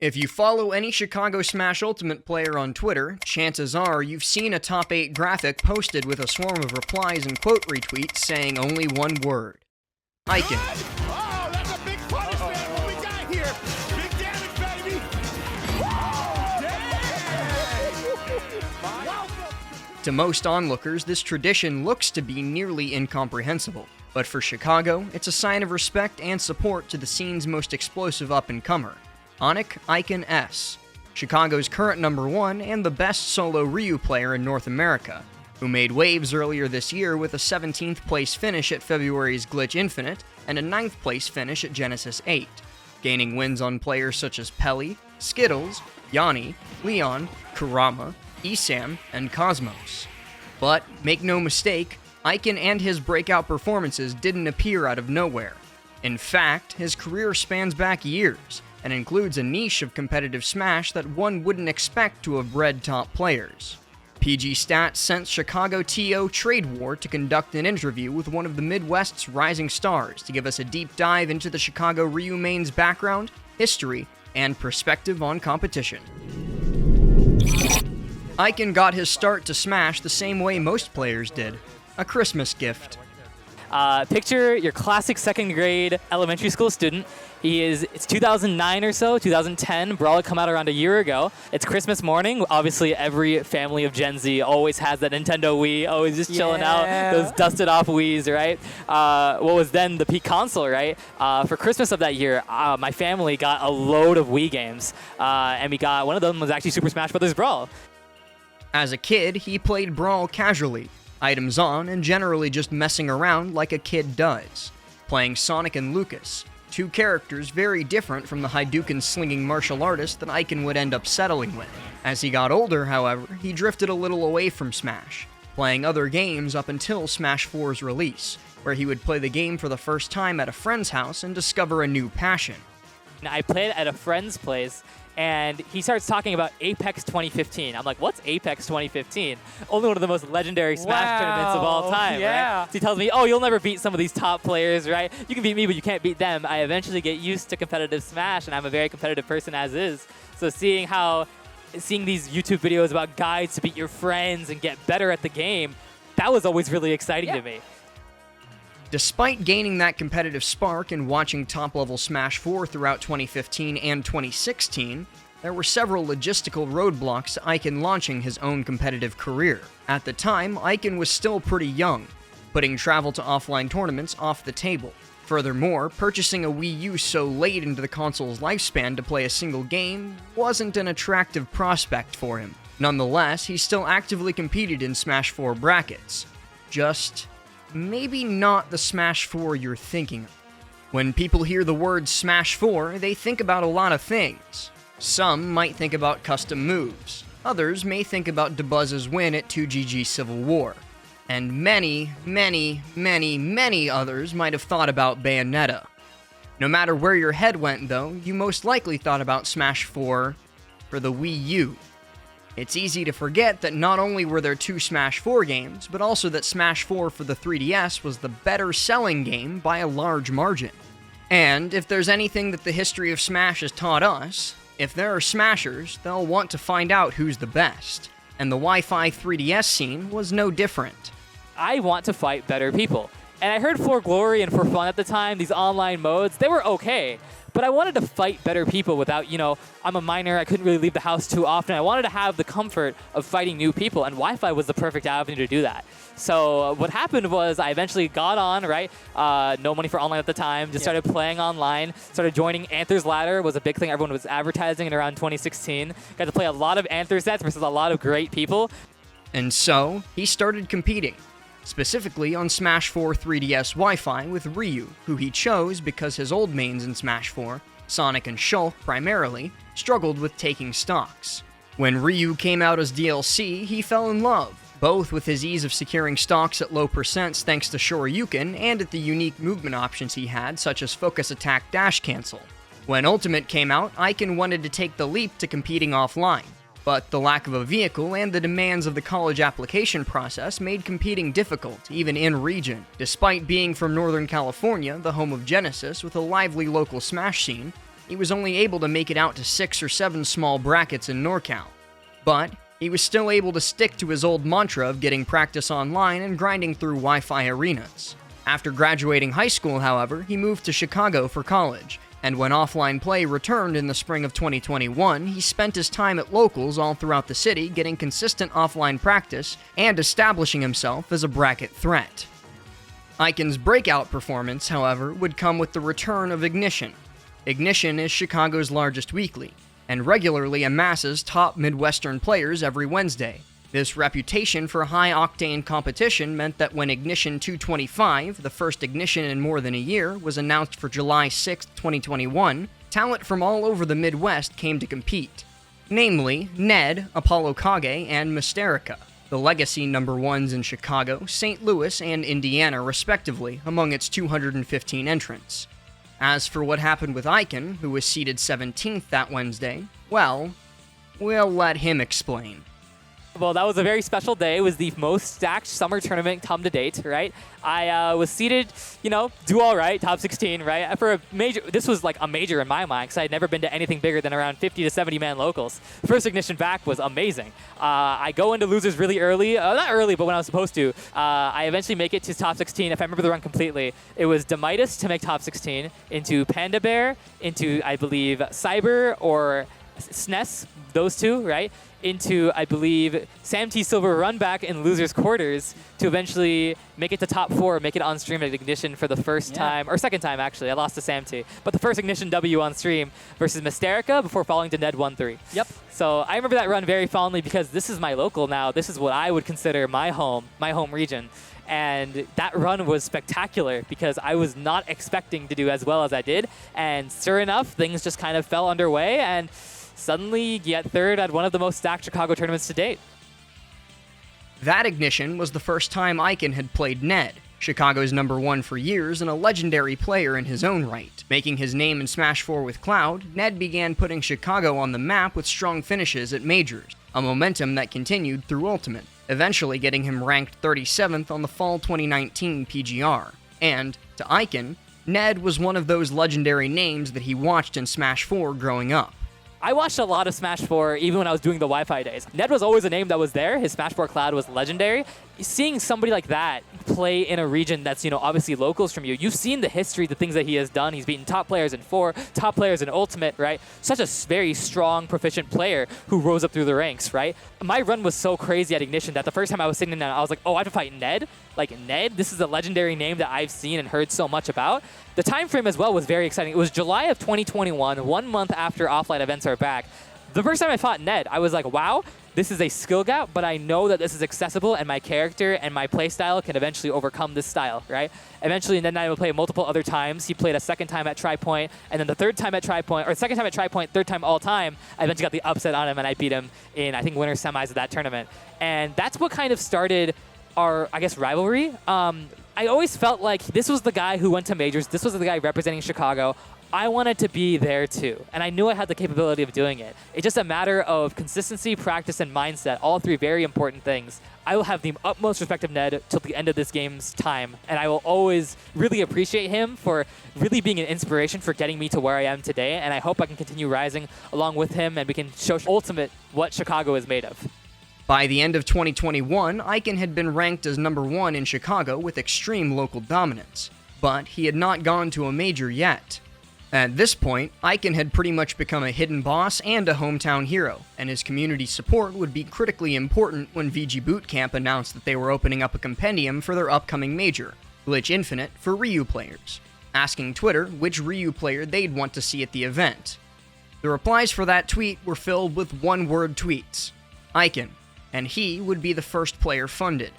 If you follow any Chicago Smash Ultimate player on Twitter, chances are you've seen a top 8 graphic posted with a swarm of replies and quote retweets saying only one word. Ikan. Oh, that's a big punishment. What we got here? Big damage, baby. To most onlookers, this tradition looks to be nearly incomprehensible. But for Chicago, it's a sign of respect and support to the scene's most explosive up-and-comer, Ikan S, Chicago's current #1 and the best solo Ryu player in North America, who made waves earlier this year with a 17th place finish at February's Glitch Infinite and a 9th place finish at Genesis 8, gaining wins on players such as Pelly, Skittles, Yanni, Leon, Kurama, ESAM, and Cosmos. But, make no mistake, Ikan and his breakout performances didn't appear out of nowhere. In fact, his career spans back years, and includes a niche of competitive Smash that one wouldn't expect to have bred top players. PGstats sent Chicago TO Trade War to conduct an interview with one of the Midwest's rising stars to give us a deep dive into the Chicago Ryu main's background, history, and perspective on competition. Ikan got his start to Smash the same way most players did, a Christmas gift. Picture your classic 2nd grade elementary school student. It's 2009 or so, 2010. Brawl had come out around a year ago. It's Christmas morning. Obviously, every family of Gen Z always has that Nintendo Wii, always just chilling out, those dusted off Wiis, right? What was then the peak console, right? For Christmas of that year, my family got a load of Wii games, and we got one of them was actually Super Smash Bros. Brawl. As a kid, he played Brawl casually, items on, and generally just messing around like a kid does, playing Sonic and Lucas, two characters very different from the Hadouken-slinging martial artist that Ikan would end up settling with. As he got older, however, he drifted a little away from Smash, playing other games up until Smash 4's release, where he would play the game for the first time at a friend's house and discover a new passion. I played at a friend's place, and he starts talking about Apex 2015. I'm like, what's Apex 2015? Only one of the most legendary Smash tournaments of all time, right? So he tells me, oh, you'll never beat some of these top players, right? You can beat me, but you can't beat them. I eventually get used to competitive Smash, and I'm a very competitive person as is. So seeing these YouTube videos about guides to beat your friends and get better at the game, that was always really exciting to me. Despite gaining that competitive spark and watching top-level Smash 4 throughout 2015 and 2016, there were several logistical roadblocks to Ikan launching his own competitive career. At the time, Ikan was still pretty young, putting travel to offline tournaments off the table. Furthermore, purchasing a Wii U so late into the console's lifespan to play a single game wasn't an attractive prospect for him. Nonetheless, he still actively competed in Smash 4 brackets. Just maybe not the Smash 4 you're thinking of. When people hear the word Smash 4, they think about a lot of things. Some might think about custom moves. Others may think about DeBuzz's win at 2GG Civil War. And many, many, many, many others might have thought about Bayonetta. No matter where your head went, though, you most likely thought about Smash 4 for the Wii U. It's easy to forget that not only were there 2 Smash 4 games, but also that Smash 4 for the 3DS was the better-selling game by a large margin. And if there's anything that the history of Smash has taught us, if there are Smashers, they'll want to find out who's the best. And the Wi-Fi 3DS scene was no different. I want to fight better people. And I heard For Glory and For Fun at the time, these online modes, they were okay. But I wanted to fight better people without, I'm a minor, I couldn't really leave the house too often. I wanted to have the comfort of fighting new people, and Wi-Fi was the perfect avenue to do that. So what happened was I eventually got on, right? No money for online at the time, just started playing online, started joining Anther's Ladder, was a big thing everyone was advertising in around 2016. Got to play a lot of Anther sets versus a lot of great people. And so, he started competing. Specifically on Smash 4 3DS Wi-Fi with Ryu, who he chose because his old mains in Smash 4, Sonic and Shulk primarily, struggled with taking stocks. When Ryu came out as DLC, he fell in love, both with his ease of securing stocks at low percents thanks to Shoryuken and at the unique movement options he had, such as Focus Attack Dash Cancel. When Ultimate came out, Ikan wanted to take the leap to competing offline. But the lack of a vehicle and the demands of the college application process made competing difficult, even in region. Despite being from Northern California, the home of Genesis, with a lively local Smash scene, he was only able to make it out to 6 or 7 small brackets in NorCal. But he was still able to stick to his old mantra of getting practice online and grinding through Wi-Fi arenas. After graduating high school, however, he moved to Chicago for college, and when offline play returned in the spring of 2021, he spent his time at locals all throughout the city getting consistent offline practice and establishing himself as a bracket threat. Ikan's breakout performance, however, would come with the return of Ignition. Ignition is Chicago's largest weekly, and regularly amasses top Midwestern players every Wednesday. This reputation for high-octane competition meant that when Ignition 225, the first Ignition in more than a year, was announced for July 6, 2021, talent from all over the Midwest came to compete. Namely, Ned, Apollo Kage, and Mysterica, the legacy number ones in Chicago, St. Louis, and Indiana respectively, among its 215 entrants. As for what happened with Ikan, who was seeded 17th that Wednesday, well, we'll let him explain. Well, that was a very special day. It was the most stacked summer tournament come to date, right? I was seeded, do all right, top 16, right? For a major, this was like a major in my mind because I had never been to anything bigger than around 50 to 70 man locals. First Ignition back was amazing. I go into losers really early, not early, but when I was supposed to. I eventually make it to top 16. If I remember the run completely, it was Demitis to make top 16, into Panda Bear, into I believe Cyber or SNES, those two, right? Into, I believe, Sam T. Silver run back in losers quarters to eventually make it to top 4, make it on stream at Ignition for the first time, or second time actually. I lost to Sam T. But the first Ignition W on stream versus Mysterica before falling to Ned 1-3. Yep. So I remember that run very fondly because this is my local now. This is what I would consider my home region. And that run was spectacular because I was not expecting to do as well as I did. And sure enough, things just kind of fell underway, and suddenly you get third at one of the most stacked Chicago tournaments to date. That Ignition was the first time Ikan had played Ned, Chicago's number one for years and a legendary player in his own right. Making his name in Smash 4 with Cloud, Ned began putting Chicago on the map with strong finishes at majors, a momentum that continued through Ultimate, eventually getting him ranked 37th on the Fall 2019 PGR. And, to Ikan, Ned was one of those legendary names that he watched in Smash 4 growing up. I watched a lot of Smash 4 even when I was doing the Wi-Fi days. Ned was always a name that was there. His Smash 4 Cloud was legendary. Seeing somebody like that play in a region that's, obviously locals from you, you've seen the history, the things that he has done. He's beaten top players in 4, top players in Ultimate, right? Such a very strong, proficient player who rose up through the ranks, right? My run was so crazy at Ignition that the first time I was sitting down, I was like, oh, I have to fight Ned? Like, Ned? This is a legendary name that I've seen and heard so much about. The time frame as well was very exciting. It was July of 2021, 1 month after offline events are back. The first time I fought Ned, I was like, wow, this is a skill gap, but I know that this is accessible and my character and my playstyle can eventually overcome this style, right? Eventually, Ned and I would play multiple other times. He played a second time at Tri-Point, and then the third time at Tri-Point, or second time at Tri-Point, third time all time, I eventually got the upset on him and I beat him in, I think, winter semis of that tournament. And that's what kind of started our, I guess, rivalry. I always felt like this was the guy who went to majors. This was the guy representing Chicago. I wanted to be there too, and I knew I had the capability of doing it. It's just a matter of consistency, practice, and mindset, all three very important things. I will have the utmost respect of Ned till the end of this game's time, and I will always really appreciate him for really being an inspiration for getting me to where I am today, and I hope I can continue rising along with him, and we can show Ultimate what Chicago is made of. By the end of 2021, Ikan had been ranked as number 1 in Chicago with extreme local dominance, but he had not gone to a major yet. At this point, Ikan had pretty much become a hidden boss and a hometown hero, and his community support would be critically important when VG Bootcamp announced that they were opening up a compendium for their upcoming major, Glitch Infinite, for Ryu players, asking Twitter which Ryu player they'd want to see at the event. The replies for that tweet were filled with one-word tweets, Ikan, and he would be the first player funded.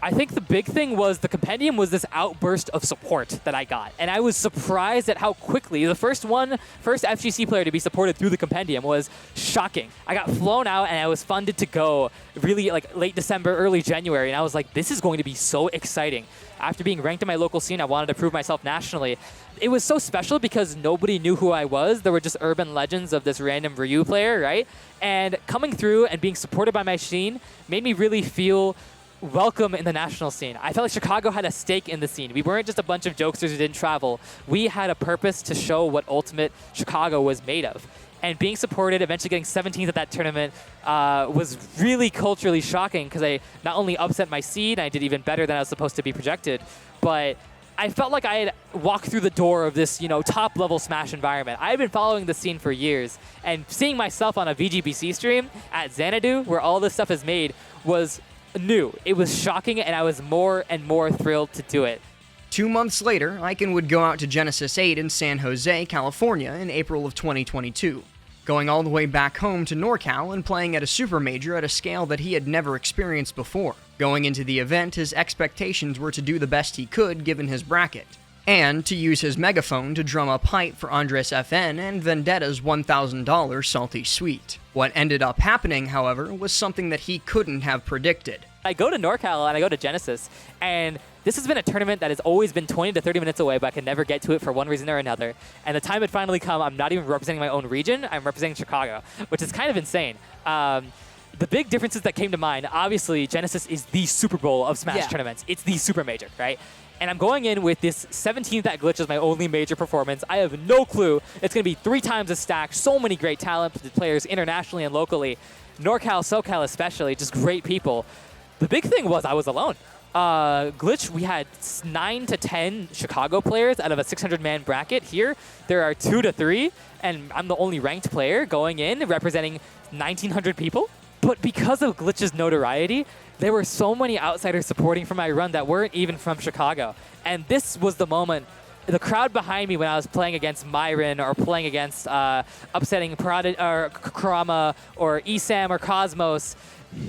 I think the big thing was the compendium was this outburst of support that I got. And I was surprised at how quickly the first FGC player to be supported through the compendium was shocking. I got flown out and I was funded to go really like late December, early January. And I was like, this is going to be so exciting. After being ranked in my local scene, I wanted to prove myself nationally. It was so special because nobody knew who I was. There were just urban legends of this random Ryu player, right? And coming through and being supported by my scene made me really feel welcome in the national scene. I felt like Chicago had a stake in the scene. We weren't just a bunch of jokesters who didn't travel. We had a purpose to show what ultimate Chicago was made of. And being supported, eventually getting 17th at that tournament, was really culturally shocking because I not only upset my seed, I did even better than I was supposed to be projected, but I felt like I had walked through the door of this, top-level Smash environment. I had been following the scene for years, and seeing myself on a VGBC stream at Xanadu, where all this stuff is made, was new. It was shocking, and I was more and more thrilled to do it. 2 months later, Ikan would go out to Genesis 8 in San Jose, California in April of 2022, going all the way back home to NorCal and playing at a super major at a scale that he had never experienced before. Going into the event, his expectations were to do the best he could given his bracket, and to use his megaphone to drum up hype for Andres FN and Vendetta's $1,000 Salty Sweet. What ended up happening, however, was something that he couldn't have predicted. I go to NorCal and I go to Genesis, and this has been a tournament that has always been 20 to 30 minutes away, but I can never get to it for one reason or another. And the time had finally come. I'm not even representing my own region. I'm representing Chicago, which is kind of insane. The big differences that came to mind, obviously, Genesis is the Super Bowl of Smash tournaments. It's the super major, right? And I'm going in with this 17th at Glitch as my only major performance. I have no clue. It's going to be 3 times as stacked. So many great talented players internationally and locally. NorCal, SoCal especially, just great people. The big thing was I was alone. Glitch, we had 9 to 10 Chicago players out of a 600-man bracket. Here, there are 2 to 3, and I'm the only ranked player going in representing 1,900 people. But because of Glitch's notoriety, there were so many outsiders supporting for my run that weren't even from Chicago. And this was the moment. The crowd behind me when I was playing against Myron or playing against upsetting Kurama or ESAM or Cosmos,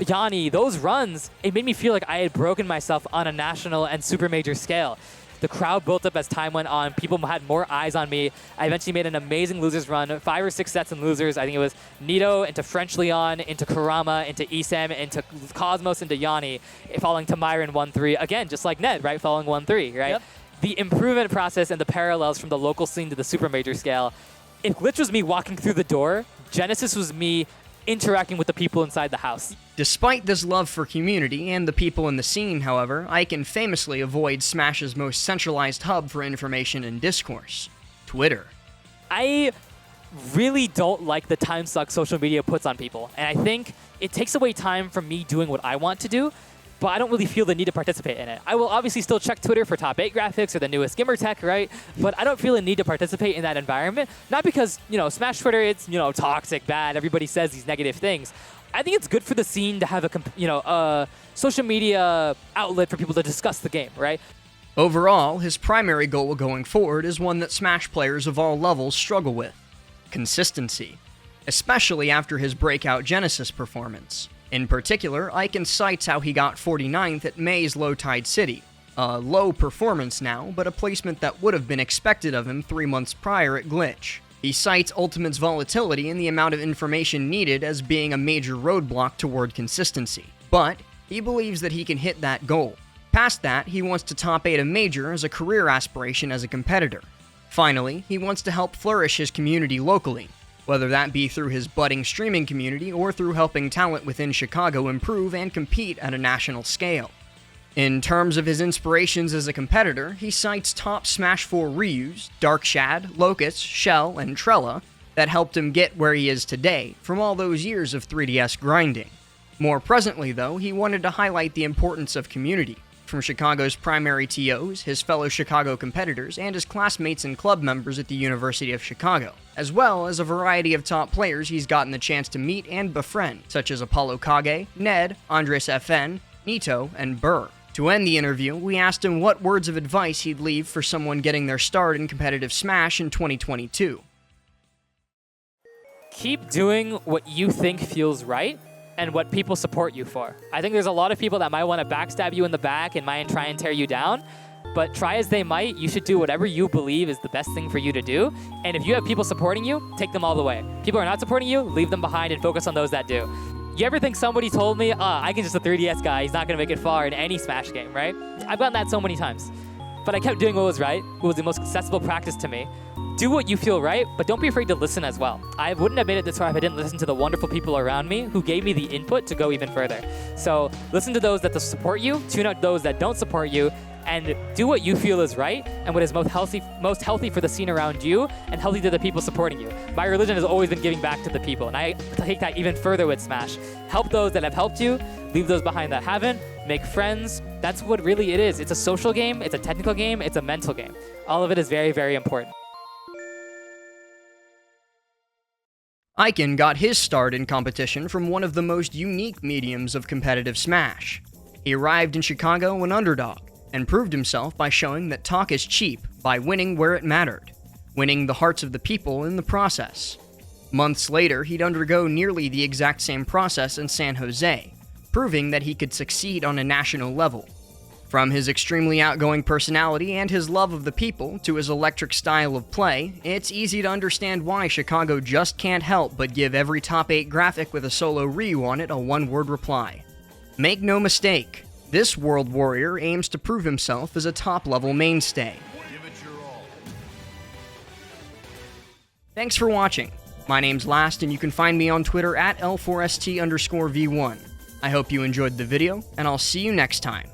Yanni, those runs, it made me feel like I had broken myself on a national and super major scale. The crowd built up as time went on. People had more eyes on me. I eventually made an amazing losers run, 5 or 6 sets in losers. I think it was Nito into French Leon, into Kurama, into ESAM, into Cosmos, into Yanni, falling to Myron 1-3. Again, just like Ned, right? Falling 1-3, right? Yep. The improvement process and the parallels from the local scene to the super major scale. If Glitch was me walking through the door, Genesis was me interacting with the people inside the house. Despite this love for community and the people in the scene, however, Ikan famously avoids Smash's most centralized hub for information and discourse, Twitter. I really don't like the time suck social media puts on people, and I think it takes away time from me doing what I want to do, but I don't really feel the need to participate in it. I will obviously still check Twitter for top 8 graphics or the newest gamer tech, right? But I don't feel a need to participate in that environment. Not because, Smash Twitter, it's, toxic, bad, everybody says these negative things. I think it's good for the scene to have a social media outlet for people to discuss the game, right? Overall, his primary goal going forward is one that Smash players of all levels struggle with: consistency, especially after his breakout Genesis performance. In particular, Ikan cites how he got 49th at May's Low Tide City. A low performance now, but a placement that would have been expected of him 3 months prior at Glitch. He cites Ultimate's volatility and the amount of information needed as being a major roadblock toward consistency. But he believes that he can hit that goal. Past that, he wants to top 8 a major as a career aspiration as a competitor. Finally, he wants to help flourish his community locally, whether that be through his budding streaming community or through helping talent within Chicago improve and compete at a national scale. In terms of his inspirations as a competitor, he cites top Smash 4 Ryus, Darkshad, Locust, Shell, and Trella that helped him get where he is today from all those years of 3DS grinding. More presently, though, he wanted to highlight the importance of community, from Chicago's primary TOs, his fellow Chicago competitors, and his classmates and club members at the University of Chicago, as well as a variety of top players he's gotten the chance to meet and befriend, such as Apollo Kage, Ned, Andres FN, Nito, and Burr. To end the interview, we asked him what words of advice he'd leave for someone getting their start in competitive Smash in 2022. Keep doing what you think feels right and what people support you for. I think there's a lot of people that might want to backstab you in the back and might try and tear you down, but try as they might, you should do whatever you believe is the best thing for you to do. And if you have people supporting you, take them all the way. People are not supporting you, leave them behind and focus on those that do. You ever think somebody told me, Ikan's just a 3DS guy, he's not gonna make it far in any Smash game, right? I've gotten that so many times. But I kept doing what was right, what was the most accessible practice to me. do what you feel right, but don't be afraid to listen as well. I wouldn't have made it this far if I didn't listen to the wonderful people around me who gave me the input to go even further. So listen to those that support you, tune out those that don't support you, and do what you feel is right and what is most healthy for the scene around you and healthy to the people supporting you. My religion has always been giving back to the people, and I take that even further with Smash. Help those that have helped you, leave those behind that haven't, make friends. That's what really it is. It's a social game, it's a technical game, it's a mental game. All of it is very, very important. Ikan got his start in competition from one of the most unique mediums of competitive Smash. He arrived in Chicago an underdog, and proved himself by showing that talk is cheap by winning where it mattered, winning the hearts of the people in the process. Months later, he'd undergo nearly the exact same process in San Jose, proving that he could succeed on a national level. From his extremely outgoing personality and his love of the people to his electric style of play, it's easy to understand why Chicago just can't help but give every top 8 graphic with a solo Ryu on it a one-word reply. Make no mistake, this World Warrior aims to prove himself as a top-level mainstay. Give it your all. Thanks for watching. My name's Last, and you can find me on Twitter at L4ST_V1. I hope you enjoyed the video, and I'll see you next time.